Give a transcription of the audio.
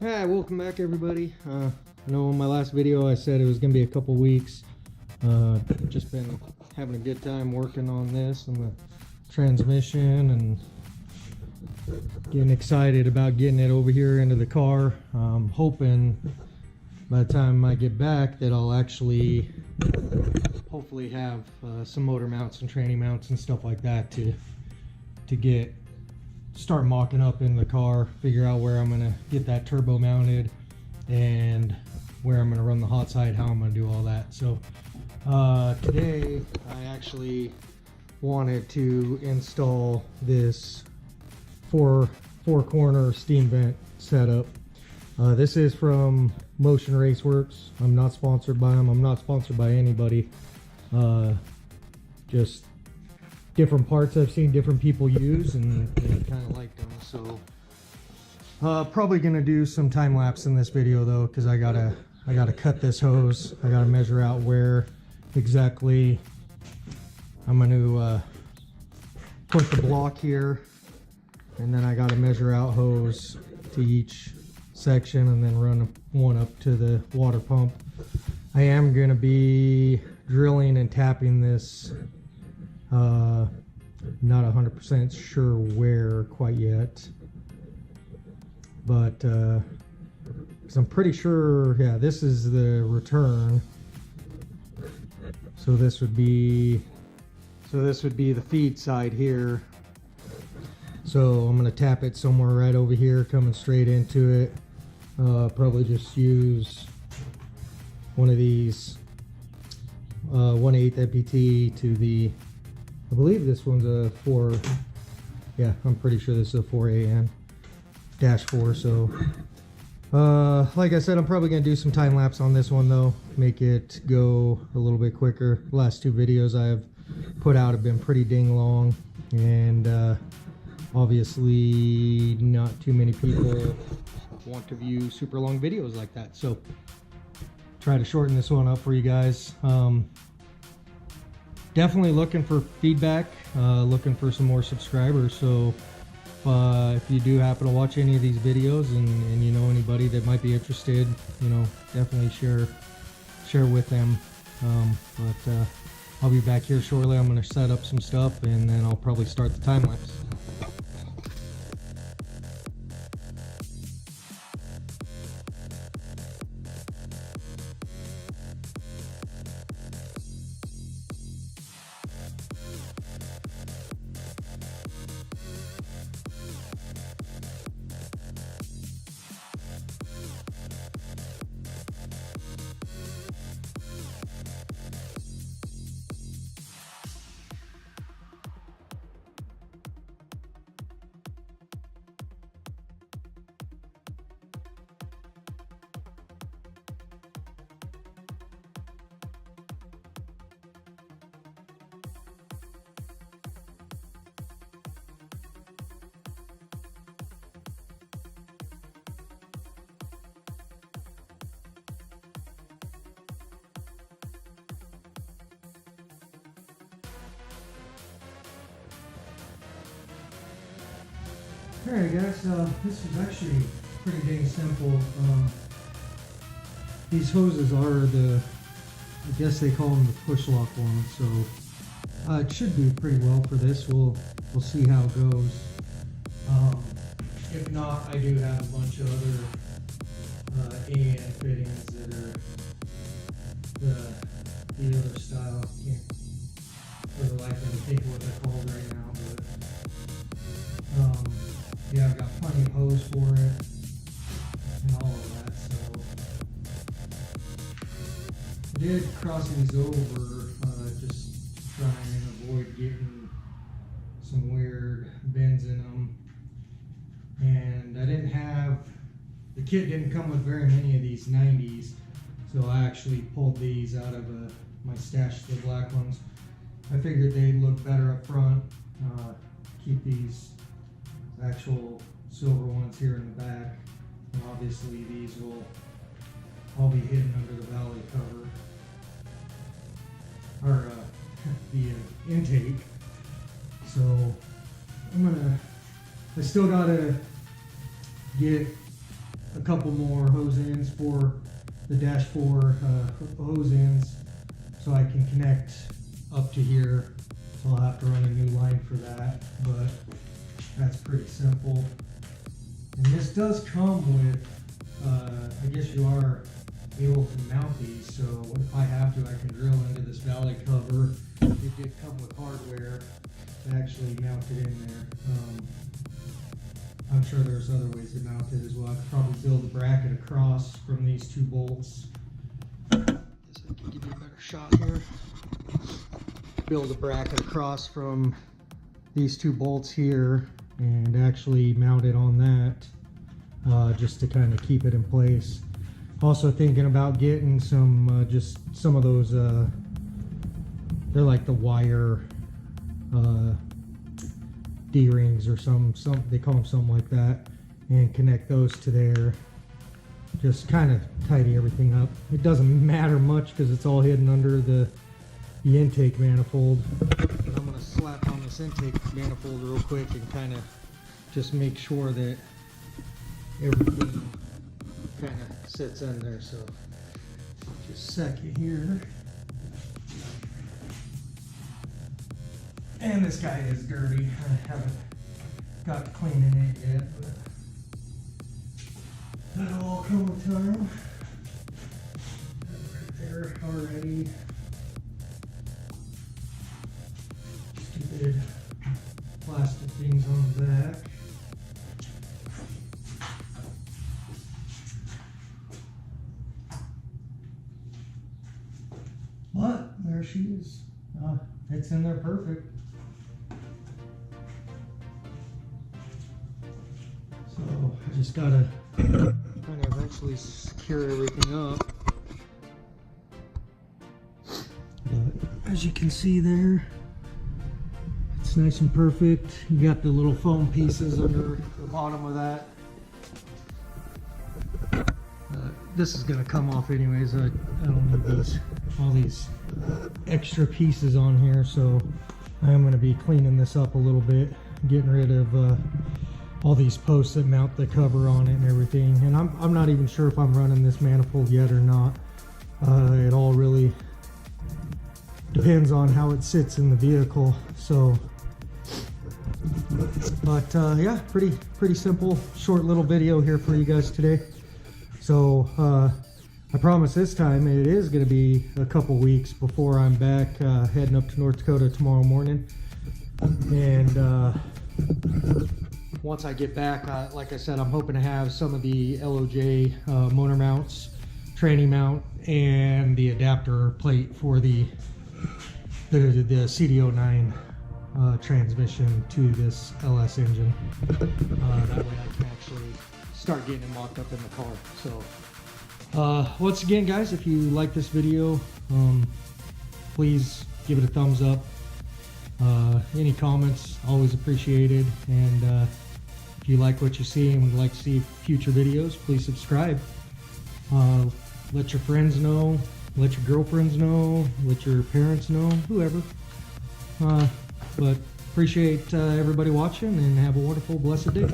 Alright, welcome back everybody. I know in my last video I said it was going to be a couple weeks. Just been having a good time working on this and the transmission and getting excited about getting it over here into the car. I'm hoping by the time I get back that I'll actually hopefully have some motor mounts and tranny mounts and stuff like that to start mocking up in the car, figure out where I'm gonna get that turbo mounted and where I'm gonna run the hot side, how I'm gonna do all that. So today I actually wanted to install this four corner steam vent setup. This is from Motion Raceworks. I'm not sponsored by them. I'm not sponsored by anybody. Just different parts I've seen different people use and kind of like them. So probably gonna do some time lapse in this video though, because I gotta cut this hose. I gotta measure out where exactly I'm gonna put the block here, and then I gotta measure out hose to each section and then run one up to the water pump. I am gonna be drilling and tapping this. Not 100% sure where quite yet, but because I'm pretty sure, yeah, this is the return. So this would be the feed side here. So I'm gonna tap it somewhere right over here, coming straight into it. Probably just use one of these 1/8 MPT to the, I believe this one's a 4, yeah, I'm pretty sure this is a 4AN-4. So like I said, I'm probably gonna do some time lapse on this one though, make it go a little bit quicker. The last two videos I have put out have been pretty dang long, and obviously not too many people want to view super long videos like that, so try to shorten this one up for you guys. Definitely looking for feedback, looking for some more subscribers. So if you do happen to watch any of these videos and you know anybody that might be interested, you know, definitely share with them. But I'll be back here shortly. I'm going to set up some stuff and then I'll probably start the time lapse. Alright guys, this is actually pretty dang simple. These hoses are the, I guess they call them the push lock ones, so it should do pretty well for this. We'll see how it goes. If not, I do have a bunch of other AN fittings that are the other style. Can't for the life of me think what they're called right now, but yeah, I've got plenty of hose for it and all of that. So I did cross these over just to try and avoid getting some weird bends in them. And I didn't have, the kit didn't come with very many of these 90s, so I actually pulled these out of my stash, the black ones. I figured they'd look better up front. Keep these actual silver ones here in the back, and obviously these will all be hidden under the valley cover, or the intake. So I still gotta get a couple more hose ends for the dash 4 hose ends, so I can connect up to here. So I'll have to run a new line for that, but that's pretty simple. And this does come with, I guess you are able to mount these, so if I have to, I can drill into this valley cover. It did come with hardware to actually mount it in there. I'm sure there's other ways to mount it as well. I could probably build a bracket across from these 2 bolts. Guess I can give you a better shot here. Build a bracket across from these 2 bolts here and actually mount it on that, just to kind of keep it in place. Also thinking about getting some, just some of those, they're like the wire D-rings or some they call them something like that, and connect those to there. Just kind of tidy everything up. It doesn't matter much because it's all hidden under the intake manifold. But I'm going to slap on this intake manifold real quick and kind of just make sure that everything kind of sits in there. So just a second here. And this guy is dirty. I haven't got to cleaning it yet, but that'll all come with time. Right there already. Stupid plastic things on the back. But there she is. It's in there perfect. So I just gotta kind of eventually secure everything up. But as you can see there, it's nice and perfect. You got the little foam pieces under the bottom of that. This is gonna come off anyways. I don't need all these extra pieces on here, so I am gonna be cleaning this up a little bit, getting rid of all these posts that mount the cover on it and everything. And I'm not even sure if I'm running this manifold yet or not. It all really depends on how it sits in the vehicle. So, but yeah, pretty simple, short little video here for you guys today. So I promise this time it is going to be a couple weeks before I'm back heading up to North Dakota tomorrow morning. And once I get back, like I said, I'm hoping to have some of the LOJ motor mounts, tranny mount, and the adapter plate for the CD09 transmission to this LS engine. That way I can actually start getting it mocked up in the car. So once again, guys, if you like this video, please give it a thumbs up. Any comments, always appreciated. And if you like what you see and would like to see future videos, please subscribe. Let your friends know, let your girlfriends know, let your parents know, whoever. But appreciate everybody watching, and have a wonderful, blessed day.